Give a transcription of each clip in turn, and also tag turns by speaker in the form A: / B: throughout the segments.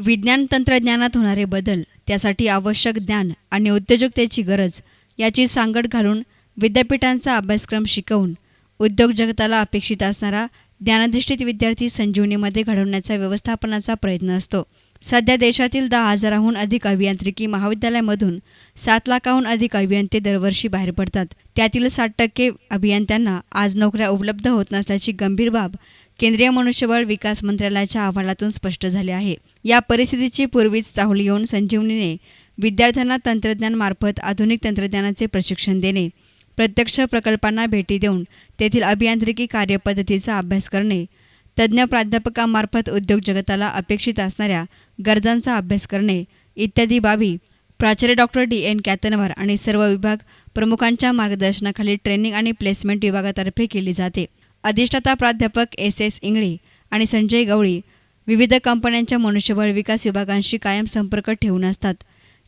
A: विज्ञान तंत्रज्ञानात होणारे बदल, त्यासाठी आवश्यक ज्ञान आणि उद्योजकतेची गरज याची सांगड घालून विद्यापीठांचा अभ्यासक्रम शिकवून उद्योग जगताला अपेक्षित असणारा ज्ञानाधिष्ठित विद्यार्थी संजीवनीमध्ये घडवण्याचा व्यवस्थापनाचा प्रयत्न असतो. सध्या देशातील 10,000हून अधिक अभियांत्रिकी महाविद्यालयामधून 7 लाखाहून अधिक अभियंते दरवर्षी बाहेर पडतात. त्यातील 60% अभियंत्यांना आज नोकऱ्या उपलब्ध होत नसल्याची गंभीर बाब केंद्रीय मनुष्यबळ विकास मंत्रालयाच्या अहवालातून स्पष्ट झाले आहे. या परिस्थितीची पूर्वीच चाहुल येऊन संजीवनीने विद्यार्थ्यांना तंत्रज्ञानामार्फत आधुनिक तंत्रज्ञानाचे प्रशिक्षण देणे, प्रत्यक्ष प्रकल्पांना भेटी देऊन तेथील अभियांत्रिकी कार्यपद्धतीचा अभ्यास करणे, तज्ज्ञ प्राध्यापकांमार्फत उद्योग जगताला अपेक्षित असणाऱ्या गरजांचा अभ्यास करणे इत्यादी बाबी प्राचार्य डॉक्टर D.N. कॅतनवार आणि सर्व विभाग प्रमुखांच्या मार्गदर्शनाखाली ट्रेनिंग आणि प्लेसमेंट विभागातर्फे केली जाते. अधिष्ठाता प्राध्यापक S.S. इंगळे आणि संजय गवळी विविध कंपन्यांच्या मनुष्यबळ विकास विभागांशी कायम संपर्क ठेवून असतात.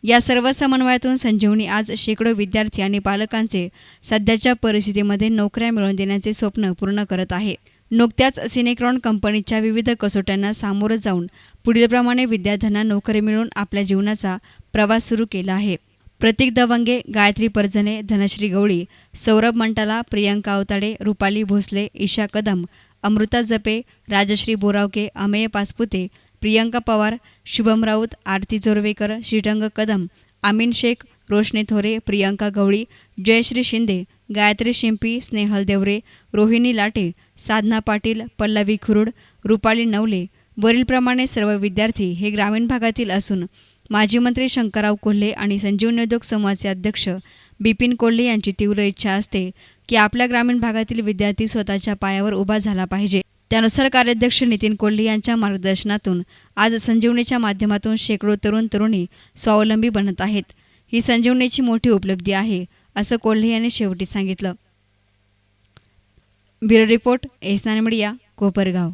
A: या सर्व समन्वयातून संजीवनी आज शेकडो विद्यार्थी आणि पालकांचे सध्याच्या परिस्थितीमध्ये नोकऱ्या मिळवून देण्याचे स्वप्न पूर्ण करत आहे. नुकत्याच सिनेक्रॉन कंपनीच्या विविध कसोट्यांना सामोरं जाऊन पुढीलप्रमाणे विद्यार्थ्यांना नोकरी मिळवून आपल्या जीवनाचा प्रवास सुरू केला आहे. प्रतीक दवंगे, गायत्री परजने, धनश्री गवळी, सौरभ मंटाला, प्रियंका अवताडे, रुपाली भोसले, ईशा कदम, अमृता जपे, राजश्री बोरावके, अमेय पाचपुते, प्रियंका पवार, शुभम राऊत, आरती जोरवेकर, श्रीरंग कदम, आमीन शेख, रोशनी थोरे, प्रियंका गवळी, जयश्री शिंदे, गायत्री शिंपी, स्नेहल देवरे, रोहिणी लाटे, साधना पाटील, पल्लवी खुरुड, रुपाली नवले वरीलप्रमाणे सर्व विद्यार्थी हे ग्रामीण भागातील असून माजी मंत्री शंकरराव कोल्हे आणि संजीवनी उद्योग समूहाचे अध्यक्ष बिपिन कोल्हे यांची तीव्र इच्छा असते की आपल्या ग्रामीण भागातील विद्यार्थी स्वतःच्या पायावर उभा झाला पाहिजे. त्यानुसार कार्याध्यक्ष नितीन कोल्हे यांच्या मार्गदर्शनातून आज संजीवनीच्या माध्यमातून शेकडो तरुण तरुणी स्वावलंबी बनत आहेत. ही संजीवनीची मोठी उपलब्धी आहे, असं कोल्हे यांनी शेवटी सांगितलं. Bureau report, S nine media, Kopargaon.